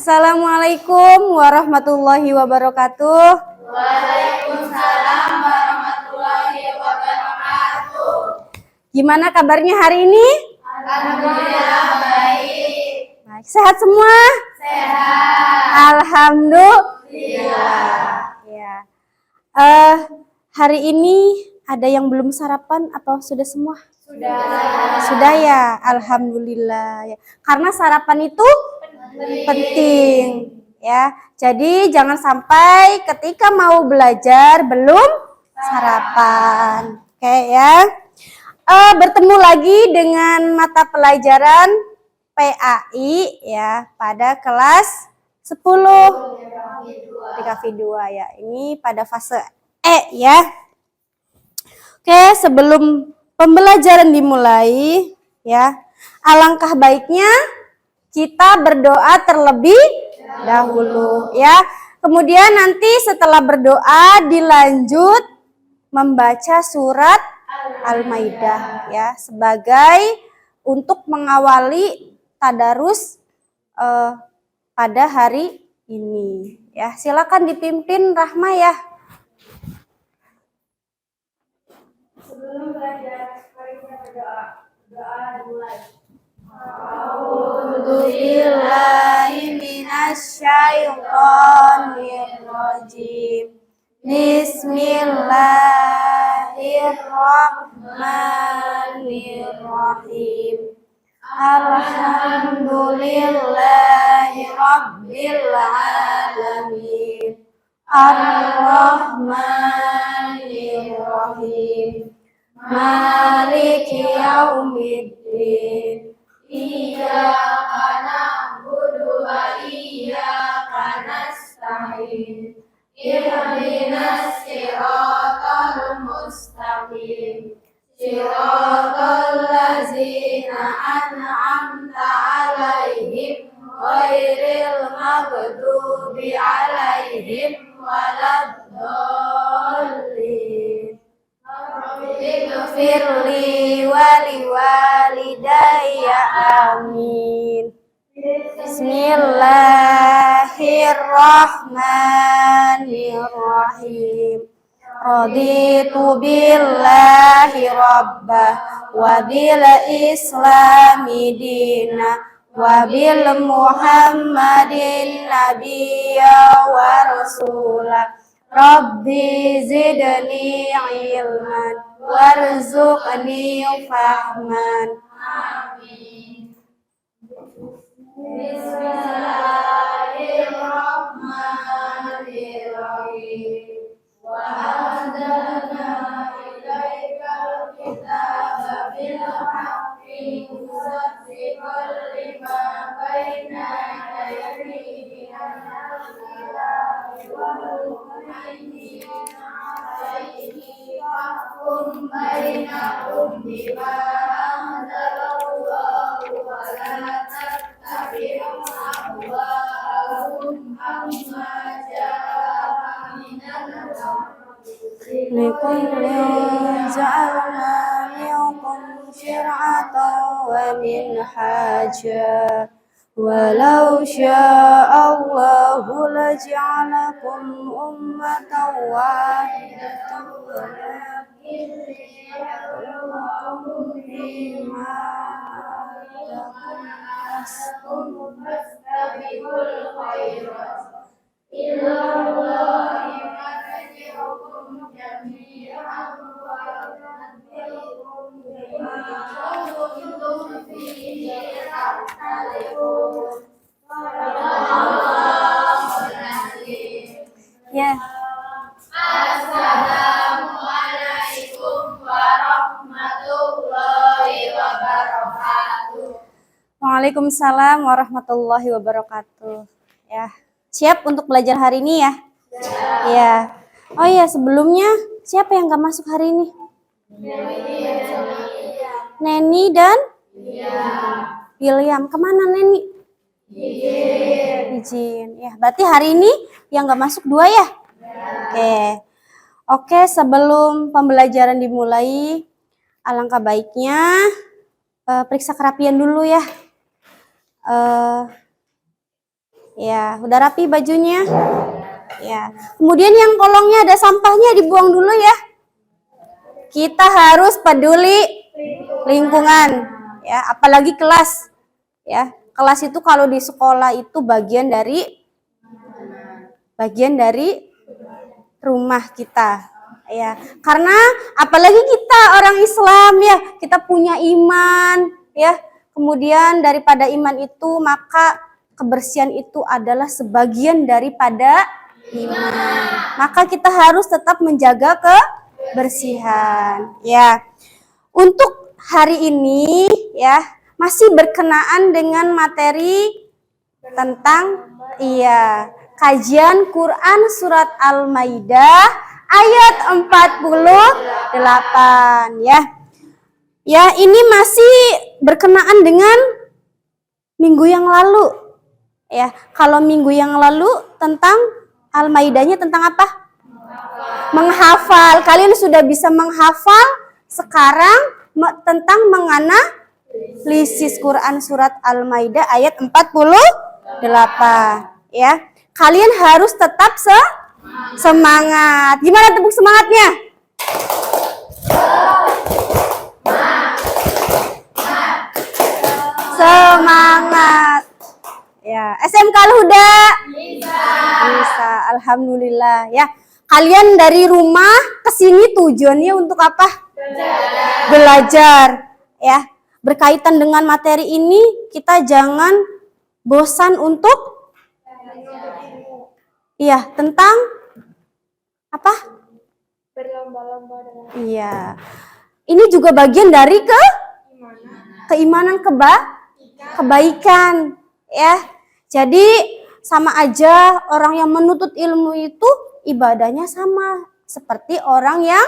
Assalamualaikum warahmatullahi wabarakatuh. Waalaikumsalam warahmatullahi wabarakatuh. Gimana kabarnya hari ini? Alhamdulillah baik. Baik, sehat semua? Sehat. Alhamdulillah. Ya. Hari ini ada yang belum sarapan atau sudah semua? Sudah ya, alhamdulillah ya. Karena sarapan itu penting ya. Jadi jangan sampai ketika mau belajar belum sarapan. Oke ya. Bertemu lagi dengan mata pelajaran PAI ya pada kelas 10 PKV 2 ya. Ini pada fase E ya. Oke, sebelum pembelajaran dimulai ya, alangkah baiknya kita berdoa terlebih dahulu ya. Kemudian nanti setelah berdoa dilanjut membaca surat Al-Maidah ya, sebagai untuk mengawali tadarus pada hari ini ya. Silakan dipimpin Rahma ya. Sebelum belajar, mari kita berdoa. Doa dimulai. A'udzubillahi minasyaitonirrajim. Bismillahirrahmanirrahim. Alhamdulillahi rabbil alamin. Ar-Rahmanir-Rahim. Maliki yaumiddin. Iyyaka na'budu wa iyyaka nasta'in. Ihdinas siratal mustaqim. Siratal ladzina an'amta 'alaihim ghairil maghdubi 'alaihim waladdallin. Ighfirli waliwalidayya amin. Bismillahirrahmanirrahim. Raditu billahi rabbah wa bil islami dina wa bil muhammadin nabiyya wa rasulah. Rabbi zidni ilman warzuqni fahman. Amin. Bismillahirrahmanirrahim. Wa anzalna ilaikal kitaba bil haqqi musaddiqan lima baina yadayhi minal kitabi wal muhaiminan alaihi fahkum bainahum bima anzalallahu wa la tattabi'u ahwa'ahum amma ja'aka minal Likullin ja'alna minkum syir'atan wa minhaja walau sya'allahu laja'alakum ummatan wahidatan walakin liyabluwakum fima atakum fastabiqul khairat ilallahi marji'ukum jami'an wa yunabbi'ukum bima kuntum fihi takhtalifun. Shadaqallahul azim. ya. Assalamualaikum warahmatullahi wabarakatuh. Waalaikumsalam warahmatullahi wabarakatuh. Ya, siap untuk belajar hari ini ya? Ya. Oh iya, sebelumnya siapa yang gak masuk hari ini? Neni dan William. Kemana Neni? Izin. Ya, berarti hari ini yang gak masuk 2 ya? Oke, sebelum pembelajaran dimulai, alangkah baiknya periksa kerapian dulu ya. Ya, udah rapi bajunya? Ya. Kemudian yang kolongnya ada sampahnya dibuang dulu ya. Kita harus peduli lingkungan, ya, apalagi kelas. Ya, kelas itu kalau di sekolah itu bagian dari rumah kita. Ya, karena apalagi kita orang Islam ya, kita punya iman, ya. Kemudian daripada iman itu maka kebersihan itu adalah sebagian daripada iman. Maka kita harus tetap menjaga kebersihan, ya. Untuk hari ini ya masih berkenaan dengan materi tentang kajian Quran surat Al-Maidah ayat 48 ya. Ya, ini masih berkenaan dengan minggu yang lalu. Ya, kalau minggu yang lalu tentang Al-Maidahnya tentang apa? Menghafal. Kalian sudah bisa menghafal sekarang tentang menganalisis Quran surat Al-Maidah ayat 48 ya. Kalian harus tetap semangat. Gimana tepuk semangatnya? Semangat. Ya, SMK Al-Huda? Bisa. Alhamdulillah ya. Kalian dari rumah ke sini tujuannya untuk apa? Belajar. Ya. Berkaitan dengan materi ini, kita jangan bosan untuk tentang apa? Berlomba-lomba dengan Iya. Ini juga bagian dari keimanan kebaikan, ya. Jadi sama aja orang yang menuntut ilmu itu ibadahnya sama seperti orang yang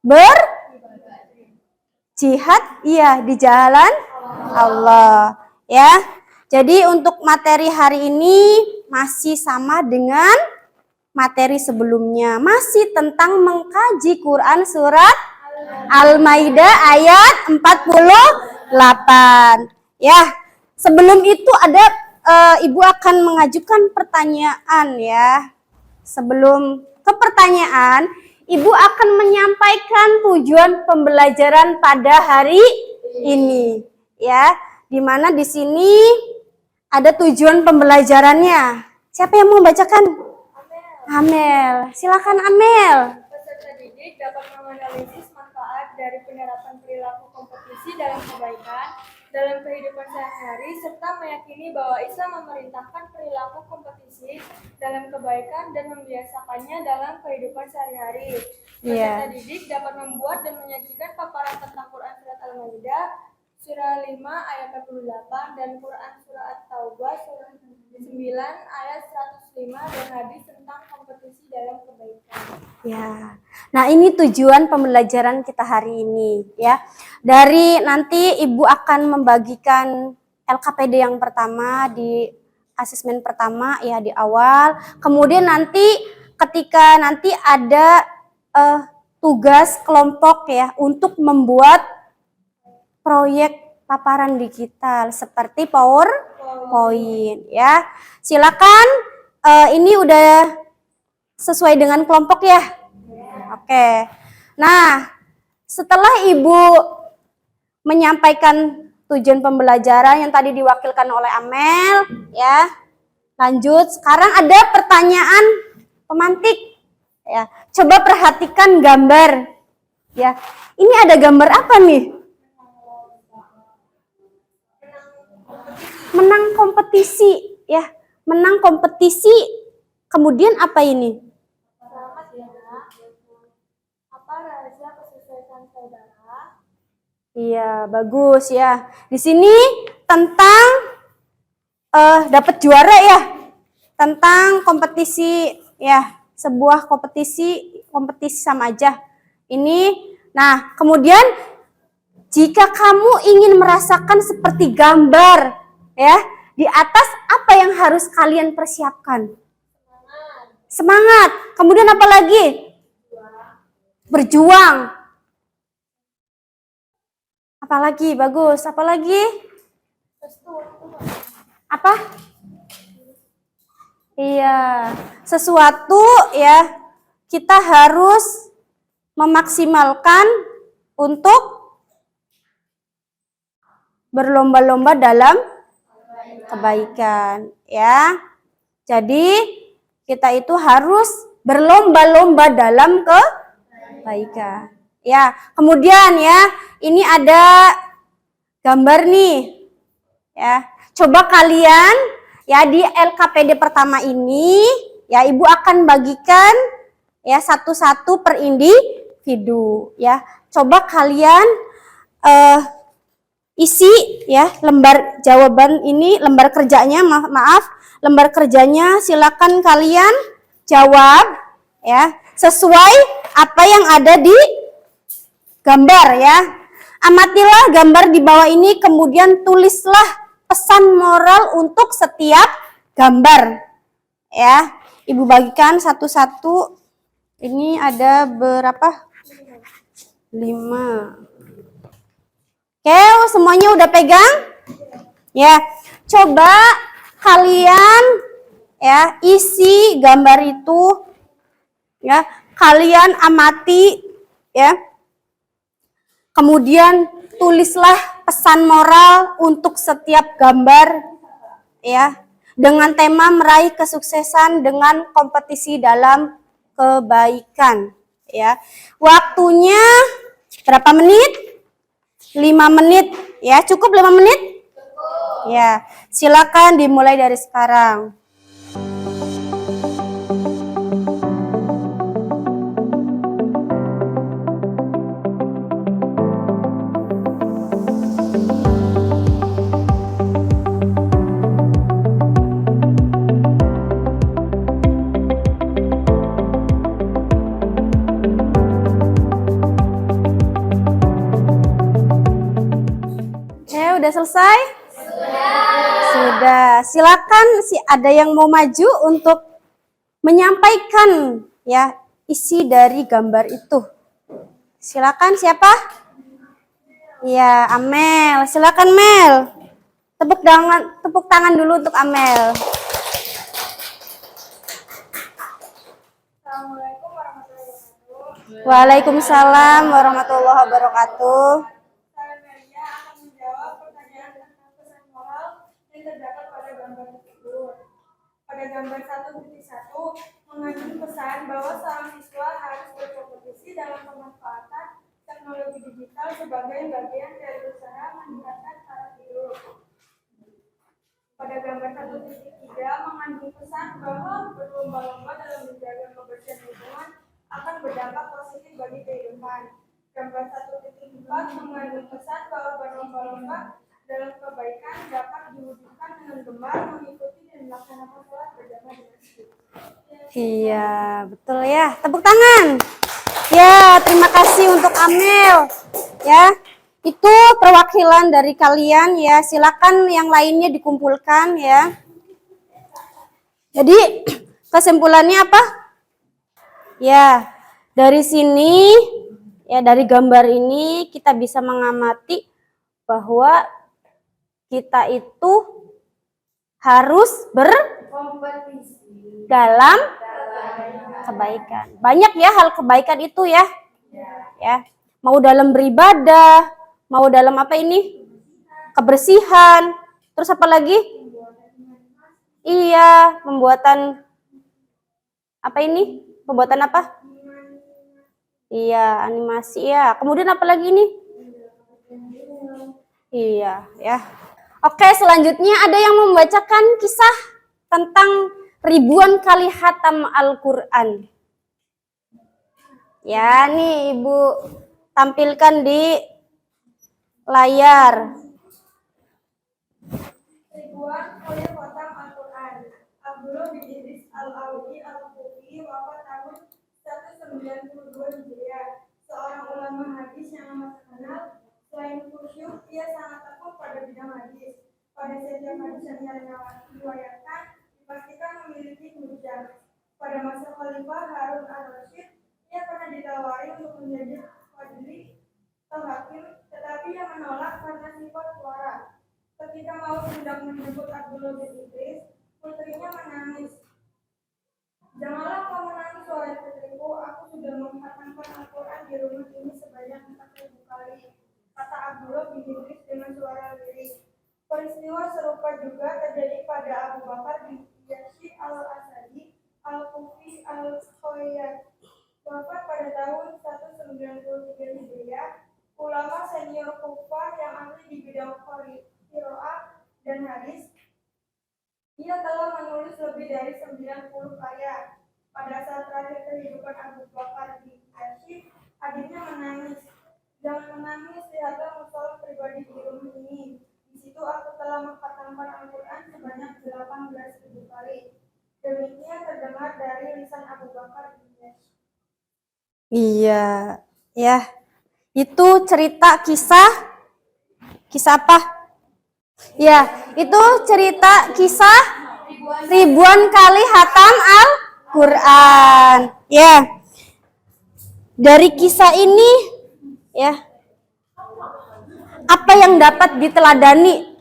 berjihad di jalan Allah, ya. Jadi untuk materi hari ini masih sama dengan materi sebelumnya, masih tentang mengkaji Quran surat Al-Maidah ayat 48. Ya, sebelum itu ada Ibu akan mengajukan pertanyaan ya. Sebelum ke pertanyaan, Ibu akan menyampaikan tujuan pembelajaran pada hari ini ya. Di mana di sini ada tujuan pembelajarannya. Siapa yang mau membacakan? Amel. Silakan Amel. peserta didik dapat menganalisis manfaat dari penerapan perilaku kompetisi dalam kebaikan dalam kehidupan sehari-hari serta meyakini bahwa Islam memerintahkan perilaku kompetisi dalam kebaikan dan membiasakannya dalam kehidupan sehari-hari. Peserta didik dapat membuat dan menyajikan paparan tentang Quran surat Al-Maidah surah 5 ayat 48 dan Quran surah At-Taubah surah 9 ayat 105 dan hadis tentang kompetisi dalam kebaikan. Ya. Nah, ini tujuan pembelajaran kita hari ini ya. Dari nanti Ibu akan membagikan LKPD yang pertama di asesmen pertama ya di awal. Kemudian nanti ketika nanti ada tugas kelompok ya untuk membuat proyek paparan digital seperti PowerPoint ya. Silakan ini udah sesuai dengan kelompok ya. Oke. Nah, setelah Ibu menyampaikan tujuan pembelajaran yang tadi diwakilkan oleh Amel ya. Lanjut, sekarang ada pertanyaan pemantik ya. Coba perhatikan gambar ya. Ini ada gambar apa nih? Menang kompetisi ya. Menang kompetisi. Kemudian apa ini? Selamat ya. Apa rahasia kesuksesan saudara? Iya, bagus ya. Di sini tentang dapat juara ya. Tentang kompetisi ya, sebuah kompetisi sama aja. Ini, nah kemudian jika kamu ingin merasakan seperti gambar ya, di atas apa yang harus kalian persiapkan? Semangat. Kemudian apa lagi? Berjuang. Apalagi bagus, apalagi? Apa? Iya, sesuatu ya kita harus memaksimalkan untuk berlomba-lomba dalam kebaikan ya. Jadi kita itu harus berlomba-lomba dalam kebaikan. Ya, kemudian ya, ini ada gambar nih. Ya, coba kalian ya di LKPD pertama ini ya Ibu akan bagikan ya satu-satu per individu ya. Coba kalian isi ya lembar jawaban ini, lembar kerjanya, lembar kerjanya silakan kalian jawab ya sesuai apa yang ada di gambar ya. Amatilah gambar di bawah ini, kemudian tulislah pesan moral untuk setiap gambar ya. Ibu bagikan satu-satu. Ini ada berapa? 5. Oke, semuanya udah pegang? Ya, coba kalian ya isi gambar itu ya, kalian amati ya. Kemudian tulislah pesan moral untuk setiap gambar ya, dengan tema meraih kesuksesan dengan kompetisi dalam kebaikan ya. Waktunya berapa menit? 5 menit ya, cukup 5 menit? Ya, silakan dimulai dari sekarang. Udah selesai? Sudah. Silakan ada yang mau maju untuk menyampaikan ya isi dari gambar itu. Silakan siapa? Ya, Amel. Silakan Mel. Tepuk tangan dulu untuk Amel. Assalamualaikum warahmatullahi wabarakatuh. Waalaikumsalam warahmatullahi wabarakatuh. Saya Melia akan menjawab pertanyaan tentang pesan moral yang terdapat pada gambar tersebut. Pada gambar 1.1 mengandung pesan bahwa seorang siswa harus berkompetisi dalam pemanfaatan teknologi digital sebagai bagian dari usaha meningkatkan taraf hidup. Pada gambar 1.3 mengandung pesan bahwa berlomba-lomba dalam menjaga kebersihan lingkungan akan berdampak positif bagi kehidupan. Gambar 1.4 mengandung pesan bahwa berlomba-lomba dalam kebaikan dapat diwujudkan dengan gemar mengikuti dan melaksanakan sholat berjamaah di masjid. Iya, betul ya. Tepuk tangan. Ya, terima kasih untuk Amel. Ya, itu perwakilan dari kalian ya. Silakan yang lainnya dikumpulkan ya. Jadi kesimpulannya apa? Ya, dari sini ya dari gambar ini kita bisa mengamati bahwa kita itu harus berkompetisi dalam kebaikan. Banyak ya hal kebaikan itu ya. Ya, mau dalam beribadah, mau dalam apa ini? Kebersihan. Terus apa lagi? Iya, pembuatan apa ini? Pembuatan apa? Iya, animasi ya. Kemudian apa lagi ini? Iya, ya. Oke, selanjutnya ada yang membacakan kisah tentang ribuan kali khatam Al-Quran. Ya, nih Ibu tampilkan di layar. Ribuan kali khatam Al-Quran. Abdullah bin Idris Al-Audi Al-Kufi wafat tahun 192 Hijriah. Seorang ulama hadis yang amat terkenal. Selain khusyuk, ia sangat tekun pada bidang hadis. Pada setiap hadis yang ia riwayatkan, dipastikan memiliki hujjah. Pada masa Khalifah Harun al-Rasyid, ia pernah ditawari untuk menjadi qadhi atau hakim, tetapi ia menolak karena sifat suara. Ketika mau hendak menjemput Abdullah bin Idris, putrinya menangis. Janganlah kau menangis wahai putriku, aku sudah menghatamkan Al-Quran di rumah ini sebanyak 4.000 kali, kata Abdullah bin Idris dengan suara lirih. Peristiwa serupa juga terjadi pada Abu Bakar bin Yazid al-Asadi al-Kufi al-Khayyat, wafat pada tahun 193 Hijriah, ulama senior Kufah yang ahli di bidang qiraah dan hadis. Ia telah menulis lebih dari 90 karya. Pada saat terakhir kehidupan Abu Bakar bin Yazid, adiknya menangis. Jangan menangis, lihatlah mushaf pribadi di rumah ini. Di situ aku telah mengkhatamkan Al-Quran sebanyak 18.000 kali. Demikian terdengar dari lisan Abu Bakar bin Yazid. Iya, ya. Itu cerita kisah apa? Ya, itu cerita kisah ribuan kali hatam Al-Quran. Ya, dari kisah ini, ya, apa yang dapat diteladani?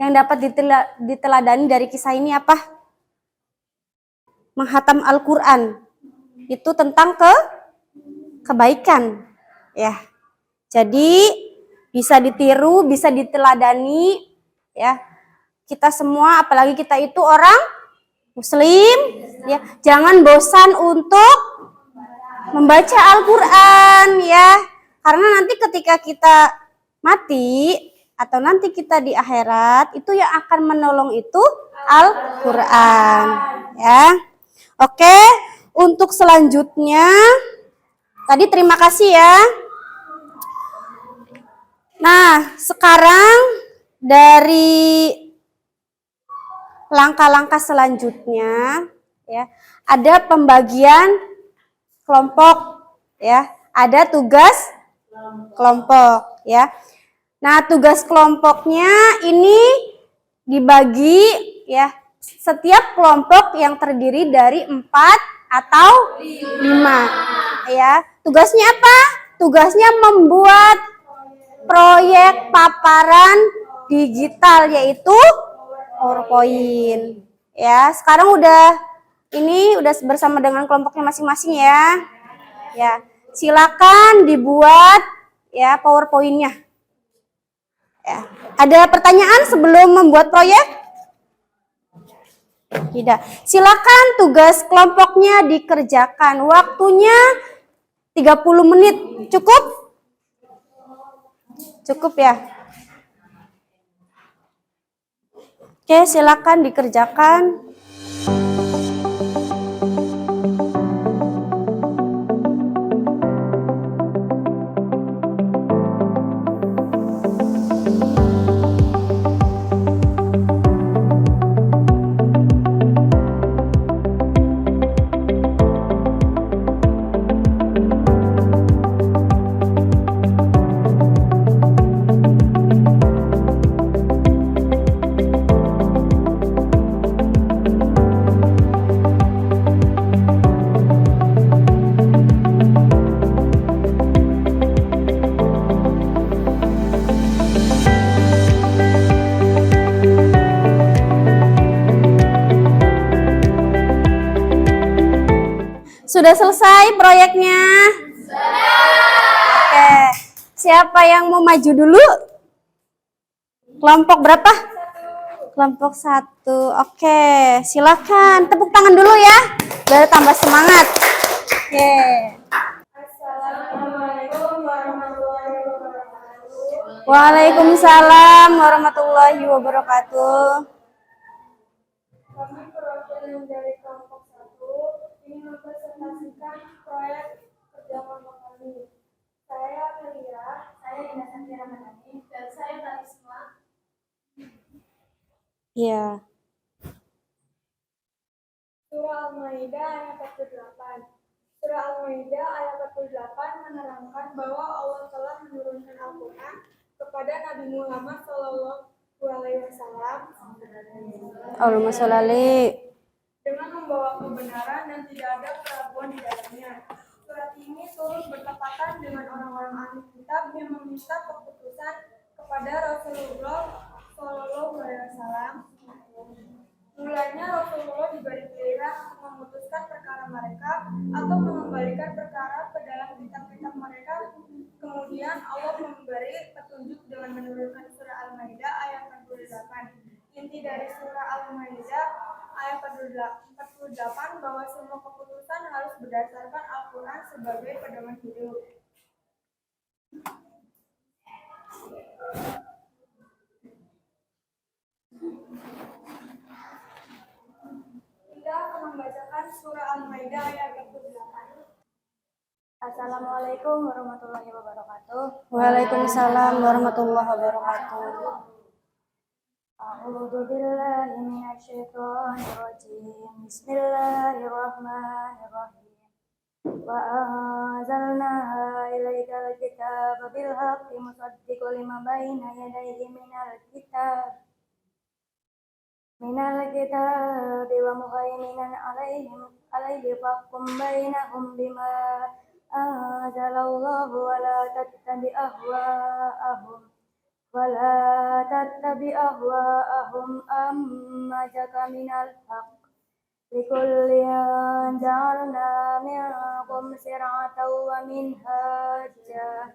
Yang dapat diteladani dari kisah ini apa? Menghatam Al-Quran. Itu tentang kebaikan. Ya, jadi bisa ditiru, bisa diteladani, ya. Kita semua, apalagi kita itu orang Muslim, ya, jangan bosan untuk membaca Al-Quran, ya, karena nanti ketika kita mati atau nanti kita di akhirat, itu yang akan menolong itu Al-Quran, ya. Oke, untuk selanjutnya, tadi terima kasih ya. Nah, sekarang dari langkah-langkah selanjutnya, ya, ada pembagian kelompok, ya, ada tugas kelompok, ya. Nah, tugas kelompoknya ini dibagi, ya, setiap kelompok yang terdiri dari 4 atau 5, ya. Tugasnya apa? Tugasnya membuat proyek paparan digital, yaitu PowerPoint. Ya, sekarang udah bersama dengan kelompoknya masing-masing ya. Ya, silakan dibuat ya PowerPoint-nya. Ya. Ada pertanyaan sebelum membuat proyek? Tidak. Silakan tugas kelompoknya dikerjakan. Waktunya 30 menit. Cukup? Cukup ya? Oke, silakan dikerjakan. Sudah selesai proyeknya? Oke. Siapa yang mau maju dulu? Kelompok berapa? Kelompok 1. Oke, silakan. Tepuk tangan dulu ya, biar tambah semangat. Oke. Assalamualaikum warahmatullahi wabarakatuh. Waalaikumsalam warahmatullahi wabarakatuh. Kami perwakilan dari kelompok 1 ingin mempresentasikan proyek kerja kelompok kami. Saya Melia, saya Indah Santi Ramadhani, dan saya Karisma. Iya. Surah Al-Maidah ayat 48. Surah Al-Maidah ayat 48 menerangkan bahwa Allah telah menurunkan Al-Quran kepada Nabi Muhammad SAW Allahumma sholli. dengan membawa kebenaran dan tidak ada keraguan di dalamnya. Surat ini turut bertepatan dengan orang-orang ahli kitab yang meminta keputusan kepada Rasulullah SAW Mulanya Rasulullah diberi pilihan untuk memutuskan perkara mereka atau mengembalikan perkara ke dalam kitab-kitab mereka. Kemudian Allah memberi petunjuk dengan menurunkan surah Al-Maidah ayat 48. Inti dari surah Al-Maidah ayat 48 bahwa semua keputusan harus berdasarkan Al-Quran sebagai pedoman hidup. Kita akan membacakan surah Al-Maidah ayat 48. Assalamualaikum warahmatullahi wabarakatuh. Waalaikumsalam warahmatullahi wabarakatuh. A'udzu billahi minasyaitonir rajim. Bismillahirrahmanirrahim. Wa anzalna ilaikal kitaba bil haqqi musaddiqan lima baina yadayhi minal kitabi wa muhaiminan alaihi fahkum bainahum bima anzalallahu wa la tattabi ahwa'ahum amma jaka minal haqq likullin ja'alna minkum sir'atan wa minhaja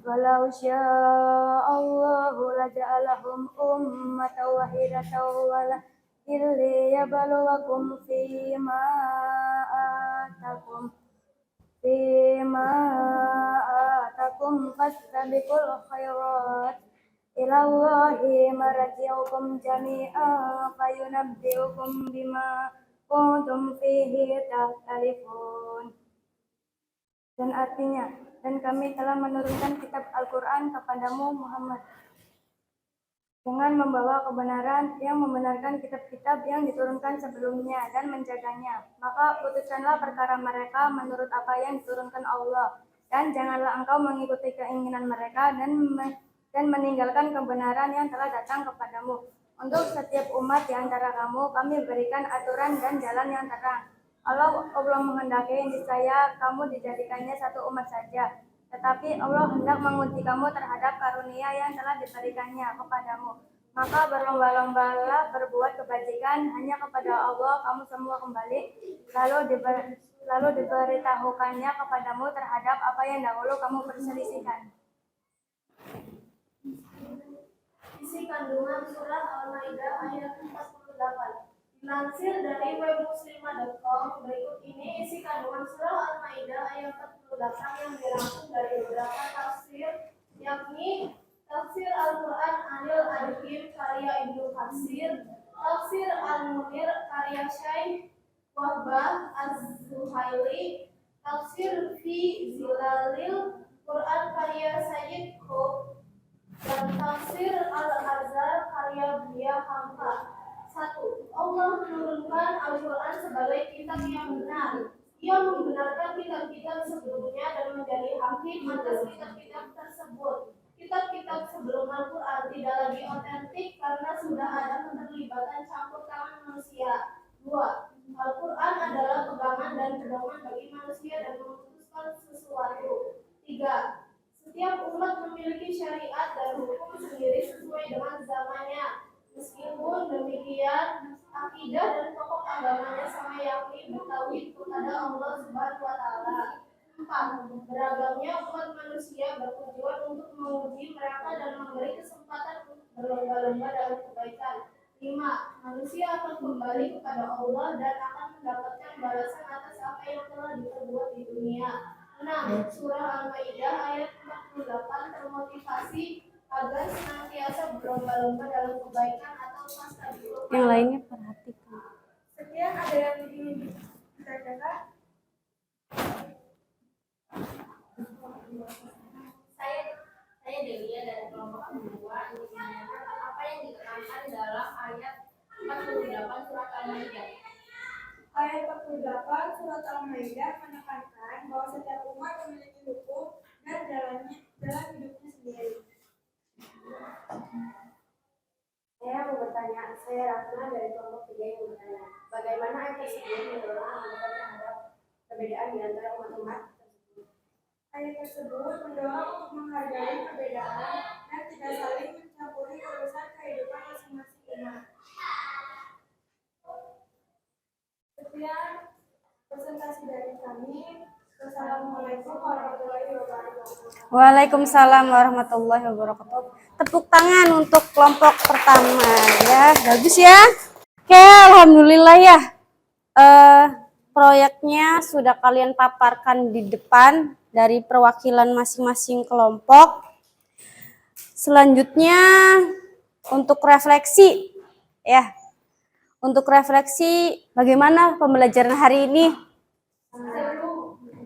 walau sya'allahu laja'alahum ummatan wahidatan walakin liyabluwakum fima atakum fastabiqul khairat ilallahi marji'ukum jami'an fayunabbi'ukum bima kuntum fihi takhtalifun. Dan artinya, dan kami telah menurunkan kitab Al-Quran kepadamu Muhammad dengan membawa kebenaran yang membenarkan kitab-kitab yang diturunkan sebelumnya dan menjaganya. Maka putuskanlah perkara mereka menurut apa yang diturunkan Allah, dan janganlah engkau mengikuti keinginan mereka dan meninggalkan kebenaran yang telah datang kepadamu. Untuk setiap umat di antara kamu, kami berikan aturan dan jalan yang terang. Allah menghendaki niscaya kamu dijadikannya satu umat saja, tetapi Allah hendak menguji kamu terhadap karunia yang telah diberikannya kepadamu. Maka berlomba-lombalah berbuat kebajikan, hanya kepada Allah kamu semua kembali, lalu diberitahukannya kepadamu terhadap apa yang dahulu kamu perselisihkan. Isi kandungan surah Al-Maidah ayat 48. Dilansir dari webmuslimah.com, berikut ini isi kandungan surah Al-Maidah ayat 48 yang dirangkum dari beberapa tafsir, yakni tafsir Al-Quran Anil Hakim karya Ibnu Katsir, tafsir Al-Munir karya Syekh Wahbah Az-Zuhaili, tafsir Fi Zilalil Quran karya Sayyid Qutb, dan tafsir Al-Azhar karya Buya Hamka. 1. Allah menurunkan Al-Quran sebagai kitab yang benar. Ia membenarkan kitab-kitab sebelumnya dan menjadi hakim atas kitab-kitab tersebut. Kitab-kitab sebelum Al-Quran tidak lagi otentik karena sudah ada keterlibatan campur tangan manusia. 2. Al-Quran adalah pegangan dan pedoman bagi manusia dan memutuskan sesuatu. 3. Setiap umat memiliki syariat dan hukum sendiri sesuai dengan zamannya. Meskipun demikian, akidah dan pokok agamanya sama, yakni bertauhid kepada Allah Subhanahu wa taala. 4. Beragamnya umat manusia bertujuan untuk menguji mereka dan memberi kesempatan untuk berlomba-lomba dalam kebaikan. 5. Manusia akan kembali kepada Allah dan akan mendapatkan balasan atas apa yang telah diperbuat di dunia. 6. Surah Al-Maidah ayat 48 termotivasi agar senantiasa berlomba-lomba dalam kebaikan atau fastabiqul khairat. Yang lainnya perhatikan. Sekian, ada yang ingin ditanyakan? Saya Delia dari kelompok kedua ingin menanyakan apa yang ditekankan dalam ayat 48 surat Al-Maidah. Ayat 48 surat Al-Maidah menekankan bahwa setiap umat memiliki hukum dan jalan hidupnya sendiri. Saya mau bertanya, saya Ratna dari kelompok 3 yang bertanya, bagaimana ayat tersebut mendorong anggota terhadap perbedaan di antara umat-umat tersebut? Ayat tersebut mendorong untuk menghargai perbedaan dan tidak saling mencampuri urusan kehidupan masing-masing umat. presentasi dari kami. Wassalamualaikum warahmatullahi wabarakatuh. Waalaikumsalam warahmatullahi wabarakatuh. Tepuk tangan untuk kelompok pertama ya. Bagus ya. Oke, alhamdulillah ya. Proyeknya sudah kalian paparkan di depan dari perwakilan masing-masing kelompok. Selanjutnya untuk refleksi ya. Untuk refleksi bagaimana pembelajaran hari ini?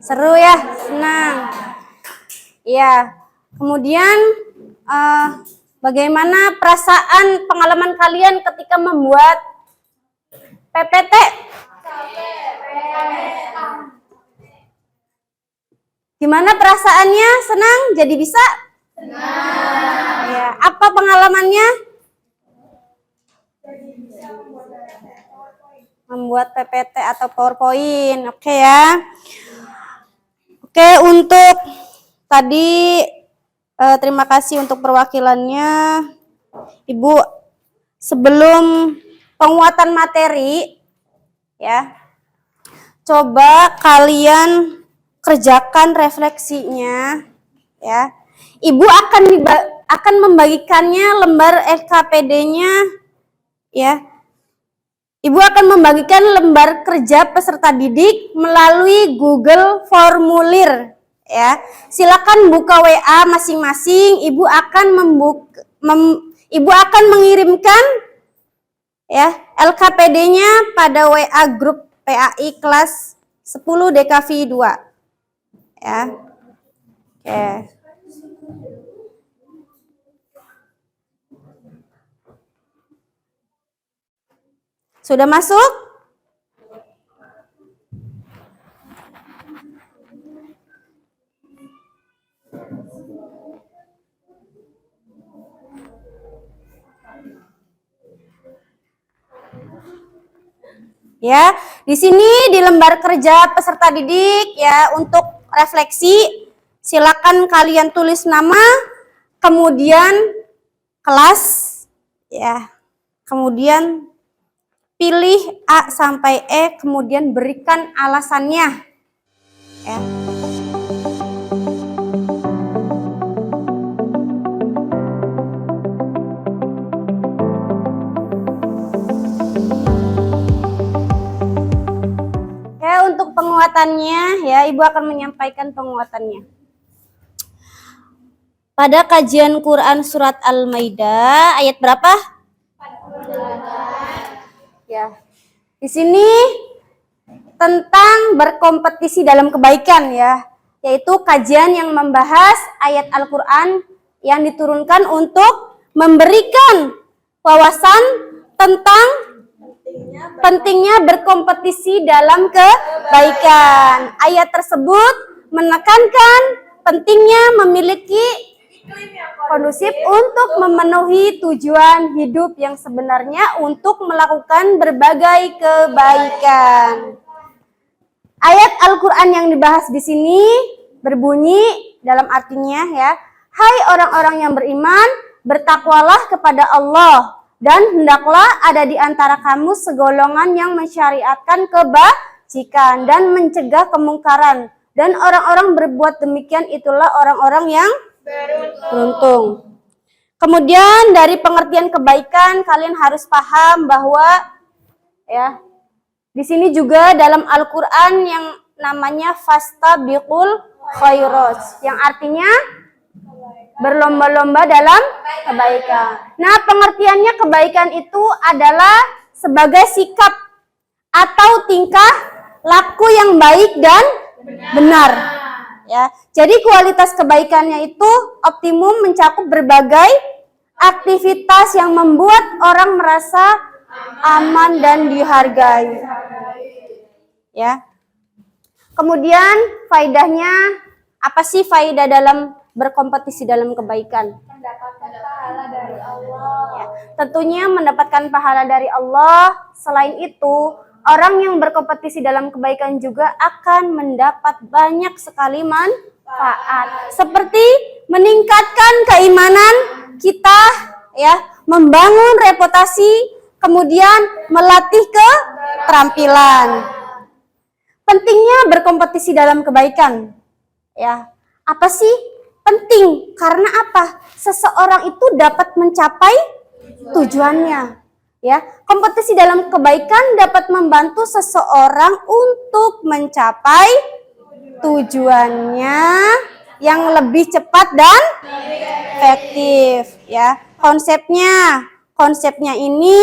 Seru ya, senang. Ya, kemudian bagaimana perasaan pengalaman kalian ketika membuat PPT? Gimana perasaannya? Senang? Jadi bisa? Senang. Ya, apa pengalamannya? Membuat PPT atau PowerPoint. Oke ya. Oke, untuk tadi terima kasih untuk perwakilannya. Ibu, sebelum penguatan materi ya, coba kalian kerjakan refleksinya ya. Ibu akan membagikannya lembar LKPD-nya ya. Ibu akan membagikan lembar kerja peserta didik melalui Google Formulir ya. Silakan buka WA masing-masing. Ibu akan mengirimkan ya LKPD-nya pada WA grup PAI kelas 10 DKV 2 ya. Oke. Sudah masuk? Ya, di sini di lembar kerja peserta didik ya, untuk refleksi silakan kalian tulis nama, kemudian kelas ya. Kemudian pilih A sampai E, kemudian berikan alasannya. Ya. Untuk penguatannya ya, Ibu akan menyampaikan penguatannya. Pada kajian Quran surat Al-Maidah ayat berapa? 48. Ya. Di sini tentang berkompetisi dalam kebaikan ya, yaitu kajian yang membahas ayat Al-Quran yang diturunkan untuk memberikan wawasan tentang pentingnya berkompetisi dalam kebaikan. Ayat tersebut menekankan pentingnya memiliki kondusif untuk memenuhi tujuan hidup yang sebenarnya untuk melakukan berbagai kebaikan. Ayat Al-Quran yang dibahas di sini berbunyi dalam artinya ya, hai orang-orang yang beriman, bertakwalah kepada Allah. Dan hendaklah ada di antara kamu segolongan yang mensyariatkan kebajikan dan mencegah kemungkaran. Dan orang-orang berbuat demikian itulah orang-orang yang beruntung. Kemudian dari pengertian kebaikan kalian harus paham bahwa ya, di sini juga dalam Al-Quran yang namanya fastabiqul khairat, yang artinya berlomba-lomba dalam kebaikan. Nah, pengertiannya kebaikan itu adalah sebagai sikap atau tingkah laku yang baik dan benar. Ya, jadi kualitas kebaikannya itu optimum mencakup berbagai aktivitas yang membuat orang merasa aman dan dihargai. Ya. Kemudian faedahnya, apa sih faedah dalam berkompetisi dalam kebaikan? Mendapatkan pahala dari Allah. Ya, tentunya mendapatkan pahala dari Allah. Selain itu, orang yang berkompetisi dalam kebaikan juga akan mendapat banyak sekali manfaat, seperti meningkatkan keimanan kita, ya, membangun reputasi, kemudian melatih keterampilan. pentingnya berkompetisi dalam kebaikan. Ya, apa sih penting? Karena apa? Seseorang itu dapat mencapai tujuannya. Ya, kompetisi dalam kebaikan dapat membantu seseorang untuk mencapai tujuannya yang lebih cepat dan efektif. Ya, konsepnya ini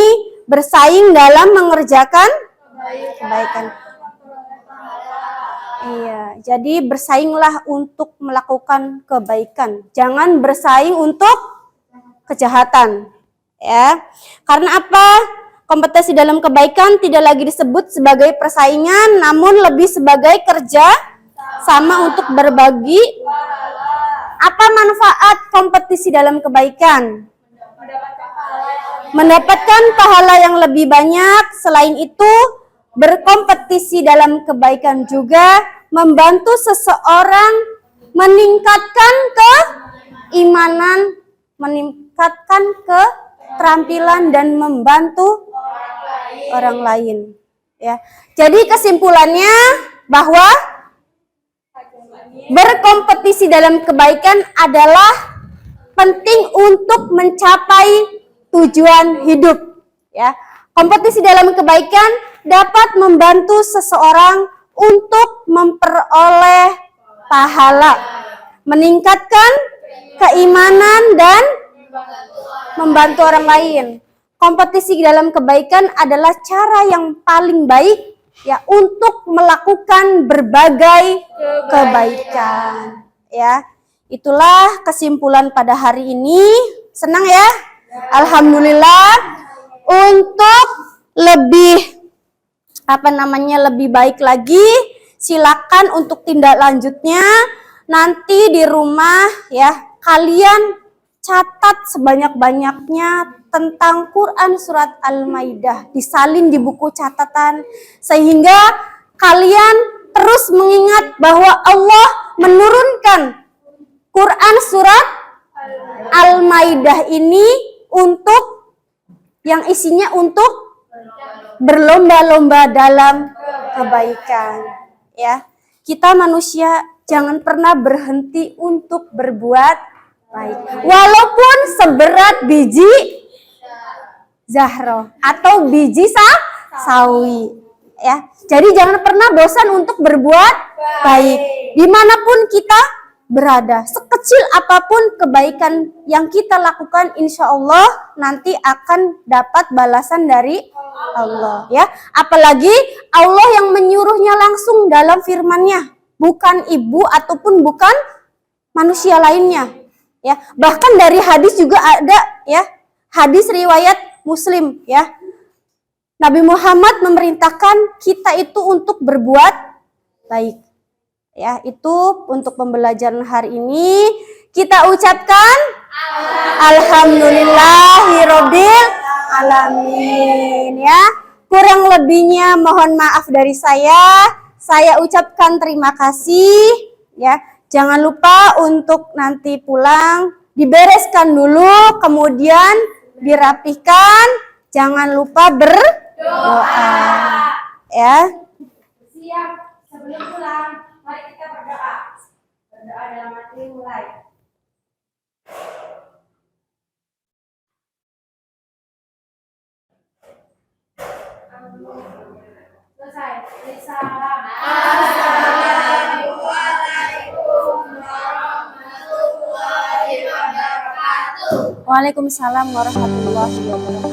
bersaing dalam mengerjakan kebaikan. Iya, jadi bersainglah untuk melakukan kebaikan. Jangan bersaing untuk kejahatan. Ya. Karena apa? Kompetisi dalam kebaikan tidak lagi disebut sebagai persaingan, namun lebih sebagai kerja sama untuk berbagi. Apa manfaat kompetisi dalam kebaikan? Mendapatkan pahala yang lebih banyak. Selain itu, berkompetisi dalam kebaikan juga membantu seseorang meningkatkan keimanan, meningkatkan keterampilan dan membantu orang lain. Ya. Jadi kesimpulannya bahwa berkompetisi dalam kebaikan adalah penting untuk mencapai tujuan hidup. Ya. Kompetisi dalam kebaikan dapat membantu seseorang untuk memperoleh pahala, meningkatkan keimanan dan membantu orang lain. Kompetisi dalam kebaikan adalah cara yang paling baik ya untuk melakukan berbagai kebaikan. Ya, itulah kesimpulan pada hari ini. Senang ya? Alhamdulillah. Untuk lebih lebih baik lagi, silakan untuk tindak lanjutnya nanti di rumah ya kalian catat sebanyak-banyaknya tentang Quran surat Al-Maidah, disalin di buku catatan sehingga kalian terus mengingat bahwa Allah menurunkan Quran surat Al-Maidah ini untuk yang isinya untuk berlomba-lomba dalam kebaikan. Ya, kita manusia jangan pernah berhenti untuk berbuat baik, walaupun seberat biji zahro atau biji sawi. Ya, jadi jangan pernah bosan untuk berbuat baik, dimanapun kita berada. Sekecil apapun kebaikan yang kita lakukan, insya Allah nanti akan dapat balasan dari Allah. Ya, apalagi Allah yang menyuruhnya langsung dalam firman-Nya, bukan ibu ataupun bukan manusia lainnya. Ya, bahkan dari hadis juga ada ya, hadis riwayat Muslim ya. Nabi Muhammad memerintahkan kita itu untuk berbuat baik. Ya, itu untuk pembelajaran hari ini kita ucapkan alhamdulillahirabbil alamin ya. Kurang lebihnya mohon maaf dari saya. Saya ucapkan terima kasih ya. Jangan lupa untuk nanti pulang dibereskan dulu, kemudian dirapihkan. Jangan lupa berdoa ya. Siap, sebelum pulang mari kita berdoa. Berdoa dalam hati mulai. Selesai. Salam. Assalamualaikum warahmatullahi wabarakatuh. Waalaikumsalam warahmatullahi wabarakatuh.